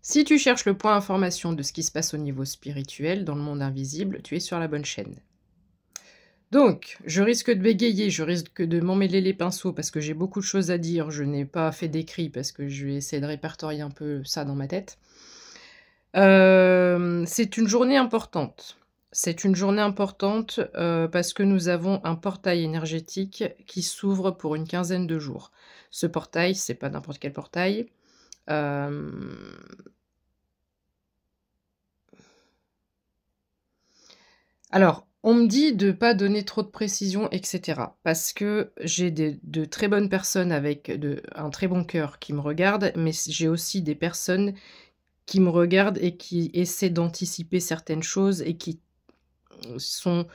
Si tu cherches le point information de ce qui se passe au niveau spirituel, dans le monde invisible, tu es sur la bonne chaîne. Donc, je risque de bégayer, je risque de m'emmêler les pinceaux parce que j'ai beaucoup de choses à dire, je n'ai pas fait d'écrit parce que je vais essayer de répertorier un peu ça dans ma tête. C'est une journée importante. C'est une journée importante, parce que nous avons un portail énergétique qui s'ouvre pour une quinzaine de jours. Ce portail, c'est pas n'importe quel portail. Hem Alors, on me dit de pas donner trop de précisions et cetera, parce que j'ai de très bonnes personnes avec un très bon cœur qui me regardent, mais j'ai aussi des personnes qui me regardent et qui essaient d'anticiper certaines choses et qui sont,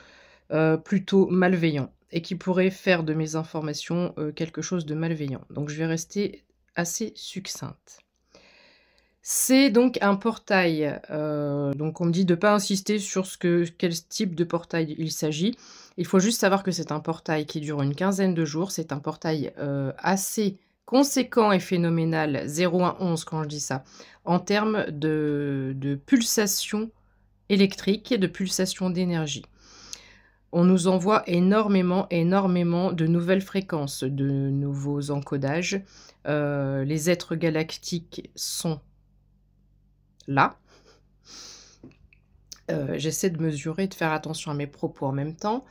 plutôt malveillants et qui pourraient faire de mes informations, quelque chose de malveillant. Donc je vais rester assez succincte. C'est donc un portail, donc on me dit de pas insister sur quel type de portail il s'agit. Il faut juste savoir que c'est un portail qui dure une quinzaine de jours. C'est un portail, assez conséquent et phénoménal, 0111 quand je dis ça, en termes de pulsations électriques et de pulsations d'énergie. On nous envoie énormément, énormément de nouvelles fréquences, de nouveaux encodages. Les êtres galactiques sont là. J'essaie de mesurer, de faire attention à mes propos en même temps.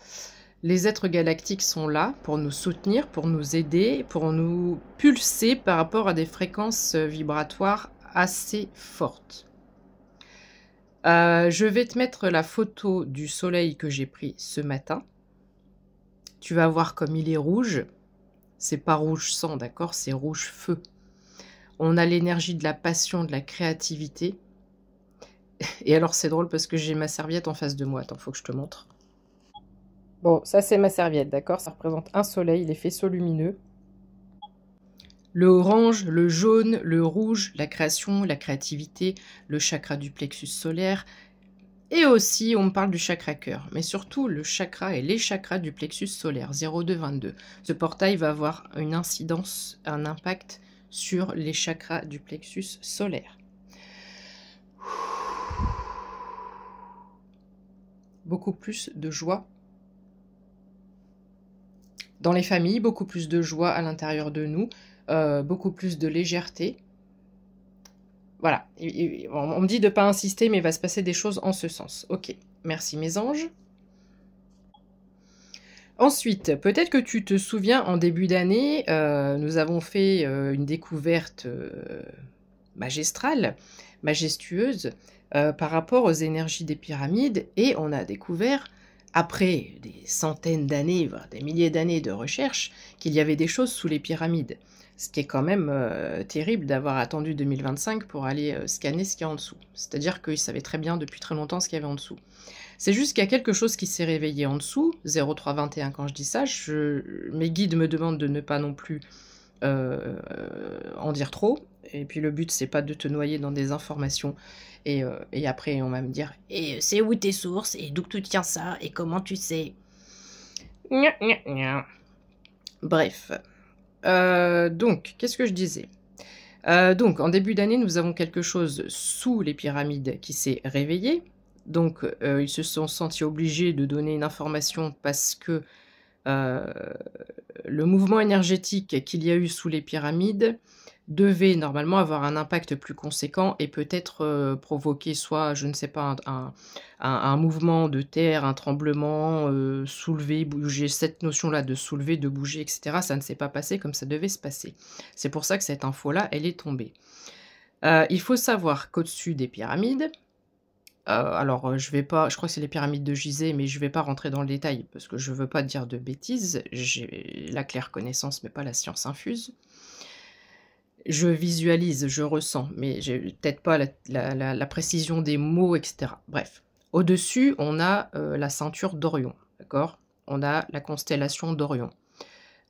Les êtres galactiques sont là pour nous soutenir, pour nous aider, pour nous pulser par rapport à des fréquences, vibratoires assez fortes. Je vais te mettre la photo du soleil que j'ai pris ce matin. Tu vas voir comme il est rouge. C'est pas rouge sang, d'accord? C'est rouge feu. On a l'énergie de la passion, de la créativité. Et alors c'est drôle parce que j'ai ma serviette en face de moi. Attends, faut que je te montre. Bon, ça c'est ma serviette, d'accord? Ça représente un soleil, les faisceaux lumineux. Le orange, le jaune, le rouge, la création, la créativité, le chakra du plexus solaire. Et aussi, on me parle du chakra cœur, mais surtout le chakra et les chakras du plexus solaire, 0222. Ce portail va avoir une incidence, un impact sur les chakras du plexus solaire. Beaucoup plus de joie dans les familles, beaucoup plus de joie à l'intérieur de nous, beaucoup plus de légèreté. Voilà, on me dit de ne pas insister, mais il va se passer des choses en ce sens. Ok, merci mes anges. Ensuite, peut-être que tu te souviens, en début d'année, nous avons fait une découverte magistrale, majestueuse, par rapport aux énergies des pyramides, et on a découvert, après des centaines d'années, voire des milliers d'années de recherche, qu'il y avait des choses sous les pyramides. Ce qui est quand même terrible d'avoir attendu 2025 pour aller scanner ce qu'il y a en dessous. C'est-à-dire qu'ils savaient très bien depuis très longtemps ce qu'il y avait en dessous. C'est juste qu'il y a quelque chose qui s'est réveillé en dessous, 0321 quand je dis ça, mes guides me demandent de ne pas non plus en dire trop, et puis le but c'est pas de te noyer dans des informations, et après on va me dire « Et c'est où tes sources, et d'où tu tiens ça, et comment tu sais ?» Gna, gna, gna. Bref, donc qu'est-ce que je disais? Donc en début d'année, nous avons quelque chose sous les pyramides qui s'est réveillé. Donc, ils se sont sentis obligés de donner une information parce que, le mouvement énergétique qu'il y a eu sous les pyramides devait normalement avoir un impact plus conséquent et peut-être, provoquer soit, je ne sais pas, un mouvement de terre, un tremblement, soulever, bouger, cette notion-là de soulever, de bouger, et cetera, ça ne s'est pas passé comme ça devait se passer. C'est pour ça que cette info-là, elle est tombée. Il faut savoir qu'au-dessus des pyramides, alors, je crois que c'est les pyramides de Gizeh, mais je vais pas rentrer dans le détail parce que je veux pas dire de bêtises. J'ai la claire connaissance, mais pas la science infuse. Je visualise, je ressens, mais j'ai peut-être pas la précision des mots, et cetera. Bref. Au-dessus, on a, la ceinture d'Orion, d'accord? On a la constellation d'Orion.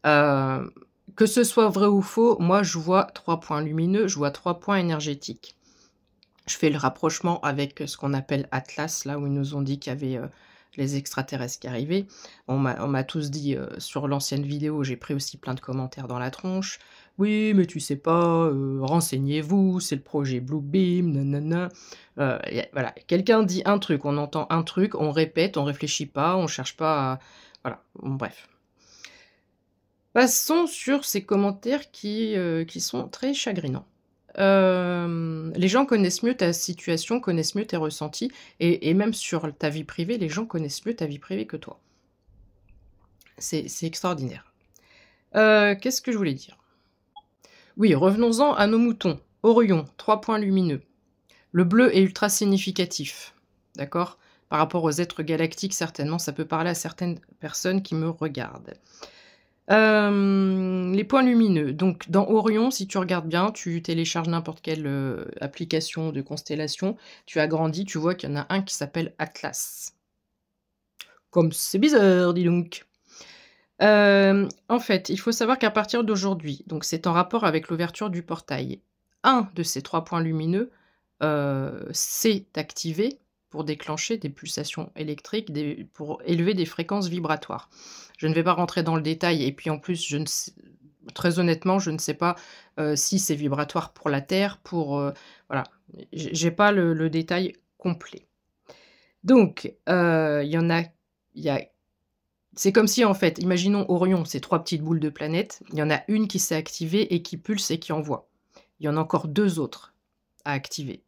Que ce soit vrai ou faux, moi je vois 3 points lumineux, je vois 3 points énergétiques. Je fais le rapprochement avec ce qu'on appelle Atlas, là où ils nous ont dit qu'il y avait les extraterrestres qui arrivaient. On m'a tous dit sur l'ancienne vidéo, j'ai pris aussi plein de commentaires dans la tronche. Oui, mais tu sais pas, renseignez-vous, c'est le projet Bluebeam, nanana. Voilà, quelqu'un dit un truc, on entend un truc, on répète, on réfléchit pas, on cherche pas à voilà, bon bref. Passons sur ces commentaires qui sont très chagrinants. Les gens connaissent mieux ta situation, connaissent mieux tes ressentis et même sur ta vie privée, les gens connaissent mieux ta vie privée que toi. C'est extraordinaire. Qu'est-ce que je voulais dire? Oui, revenons-en à nos moutons. Orion, 3 points lumineux. Le bleu est ultra significatif, d'accord? Par rapport aux êtres galactiques, certainement, ça peut parler à certaines personnes qui me regardent. Les points lumineux. Donc, dans Orion, si tu regardes bien, tu télécharges n'importe quelle application de constellation, tu agrandis, tu vois qu'il y en a un qui s'appelle Atlas. Comme c'est bizarre, dis donc. En fait, il faut savoir qu'à partir d'aujourd'hui, donc c'est en rapport avec l'ouverture du portail, un de ces 3 points lumineux, s'est activé pour déclencher des pulsations électriques, pour élever des fréquences vibratoires. Je ne vais pas rentrer dans le détail et puis en plus, très honnêtement, je ne sais pas, si c'est vibratoire pour la Terre, voilà, j'ai pas le détail complet. Donc, il y a c'est comme si, en fait, imaginons Orion, c'est 3 petites boules de planètes, il y en a une qui s'est activée et qui pulse et qui envoie. Il y en a encore 2 autres à activer.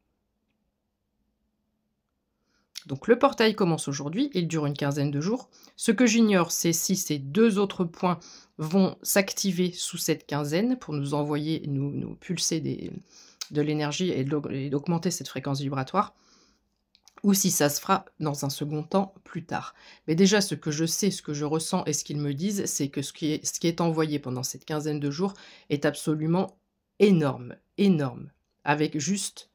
Donc le portail commence aujourd'hui, il dure une quinzaine de jours. Ce que j'ignore, c'est si ces 2 autres points vont s'activer sous cette quinzaine pour nous envoyer, nous pulser de l'énergie et d'augmenter cette fréquence vibratoire, ou si ça se fera dans un second temps plus tard. Mais déjà, ce que je sais, ce que je ressens et ce qu'ils me disent, c'est que ce qui est envoyé pendant cette quinzaine de jours est absolument énorme, énorme. Avec juste...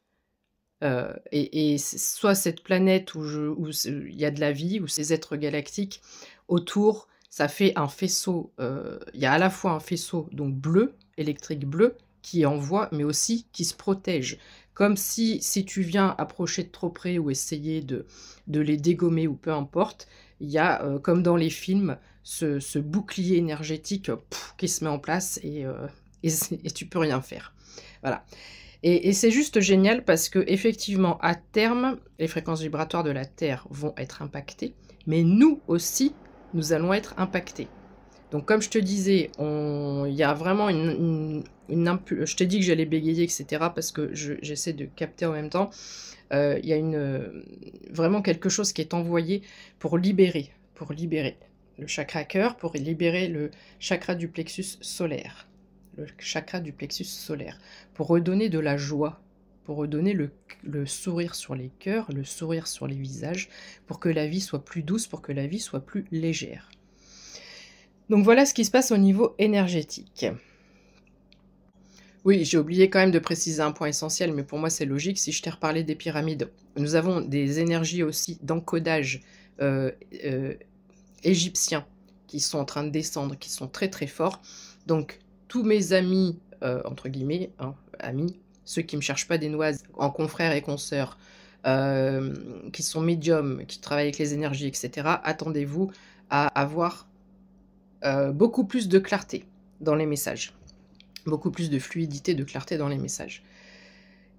et soit cette planète où il y a de la vie, où ces êtres galactiques autour, ça fait un faisceau, il y a à la fois un faisceau donc bleu, électrique bleu, qui envoie, mais aussi qui se protège. Comme si tu viens approcher de trop près ou essayer de les dégommer ou peu importe, il y a, comme dans les films, ce bouclier énergétique qui se met en place et tu peux rien faire. Voilà. Et c'est juste génial parce que effectivement, à terme, les fréquences vibratoires de la Terre vont être impactées, mais nous aussi, nous allons être impactés. Donc comme je te disais, il y a vraiment je t'ai dit que j'allais bégayer, etc. parce que j'essaie de capter en même temps. Il y a vraiment quelque chose qui est envoyé pour libérer le chakra cœur, pour libérer le chakra du plexus solaire. Le chakra du plexus solaire, pour redonner de la joie, pour redonner le sourire sur les cœurs, le sourire sur les visages, pour que la vie soit plus douce, pour que la vie soit plus légère. Donc voilà ce qui se passe au niveau énergétique. Oui, j'ai oublié quand même de préciser un point essentiel, mais pour moi c'est logique, si je t'ai reparlé des pyramides, nous avons des énergies aussi d'encodage égyptiens qui sont en train de descendre, qui sont très très forts. Donc tous mes amis, entre guillemets, hein, amis, ceux qui ne me cherchent pas des noises, en confrères et consoeurs, qui sont médiums, qui travaillent avec les énergies, etc., attendez-vous à avoir beaucoup plus de clarté dans les messages. Beaucoup plus de fluidité, de clarté dans les messages.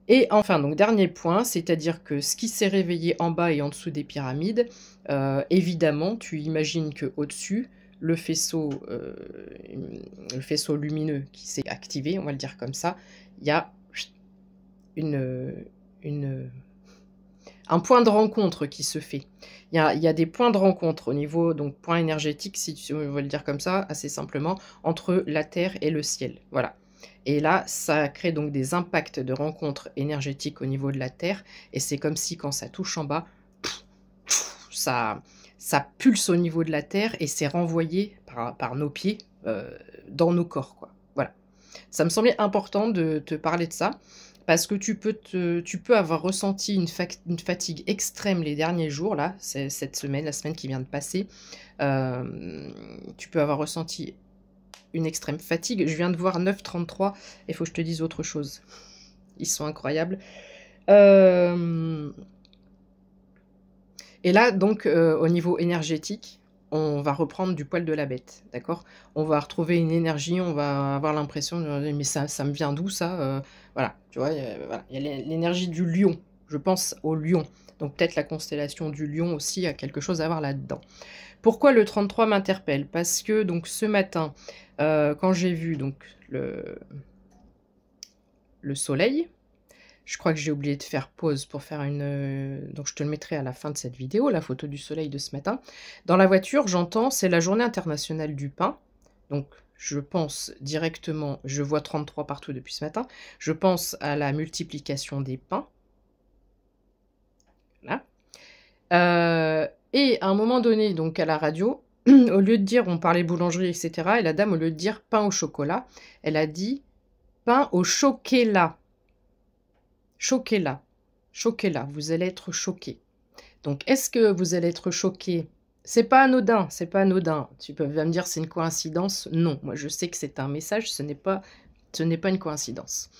Et enfin, donc dernier point, c'est-à-dire que ce qui s'est réveillé en bas et en dessous des pyramides, évidemment, tu imagines qu'au-dessus, le faisceau lumineux qui s'est activé, on va le dire comme ça, il y a un point de rencontre qui se fait. Il y a des points de rencontre au niveau, donc point énergétique, si tu veux le dire comme ça, assez simplement, entre la Terre et le ciel. Voilà. Et là, ça crée donc des impacts de rencontres énergétiques au niveau de la Terre, et c'est comme si quand ça touche en bas, ça pulse au niveau de la Terre et c'est renvoyé par nos pieds dans nos corps, quoi. Voilà. Ça me semblait important de te parler de ça, parce que tu peux avoir ressenti une fatigue extrême les derniers jours, là, cette semaine, la semaine qui vient de passer. Tu peux avoir ressenti une extrême fatigue. Je viens de voir 9,33, il faut que je te dise autre chose. Ils sont incroyables. Et là, donc, au niveau énergétique, on va reprendre du poil de la bête, d'accord? On va retrouver une énergie, on va avoir l'impression de: «Mais ça me vient d'où ça?» Voilà, tu vois? Voilà, il y a l'énergie du lion, je pense au lion, donc peut-être la constellation du lion aussi a quelque chose à voir là-dedans. Pourquoi le 33 m'interpelle? Parce que donc ce matin, quand j'ai vu donc le soleil, je crois que j'ai oublié de faire pause pour faire une, donc je te le mettrai à la fin de cette vidéo, la photo du soleil de ce matin. Dans la voiture, j'entends: «C'est la journée internationale du pain», donc je pense directement, je vois 33 partout depuis ce matin, je pense à la multiplication des pains. Voilà. Et à un moment donné, donc à la radio, au lieu de dire, on parlait boulangerie et cetera, et la dame, au lieu de dire pain au chocolat, elle a dit pain au choquéla. Choquéla. Choquéla, vous allez être choqués. Donc est-ce que vous allez être choqués? C'est pas anodin, c'est pas anodin. Tu vas me dire: «C'est une coïncidence». Non, moi je sais que c'est un message, ce n'est pas une coïncidence.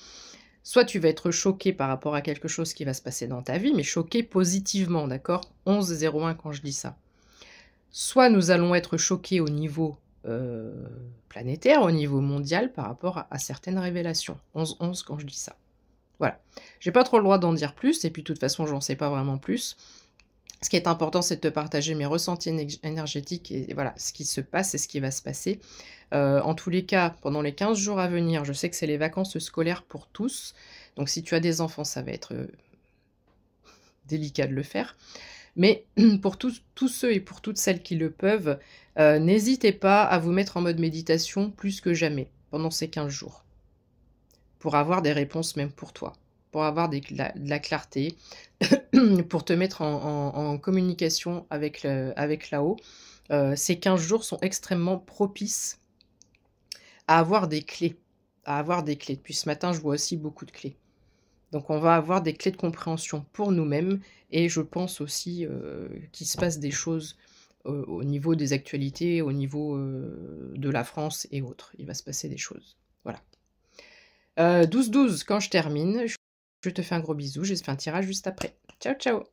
Soit tu vas être choqué par rapport à quelque chose qui va se passer dans ta vie, mais choqué positivement, d'accord? 11-01 quand je dis ça. Soit nous allons être choqués au niveau, planétaire, au niveau mondial par rapport à certaines révélations. 11-11 quand je dis ça. Voilà. J'ai pas trop le droit d'en dire plus et puis de toute façon j'en sais pas vraiment plus. Ce qui est important, c'est de te partager mes ressentis énergétiques et voilà, ce qui se passe et ce qui va se passer. En tous les cas, pendant les 15 jours à venir, je sais que c'est les vacances scolaires pour tous, donc si tu as des enfants, ça va être, délicat de le faire. Mais pour tous ceux et pour toutes celles qui le peuvent, n'hésitez pas à vous mettre en mode méditation plus que jamais pendant ces 15 jours. Pour avoir des réponses même pour toi, pour avoir de la clarté, pour te mettre en communication avec là-haut. Ces 15 jours sont extrêmement propices à avoir des clés, Depuis ce matin, je vois aussi beaucoup de clés. Donc on va avoir des clés de compréhension pour nous-mêmes et je pense aussi, qu'il se passe des choses, au niveau des actualités, au niveau, de la France et autres. Il va se passer des choses. Voilà. 12-12 quand je termine, je te fais un gros bisou, je fais un tirage juste après. Ciao, ciao!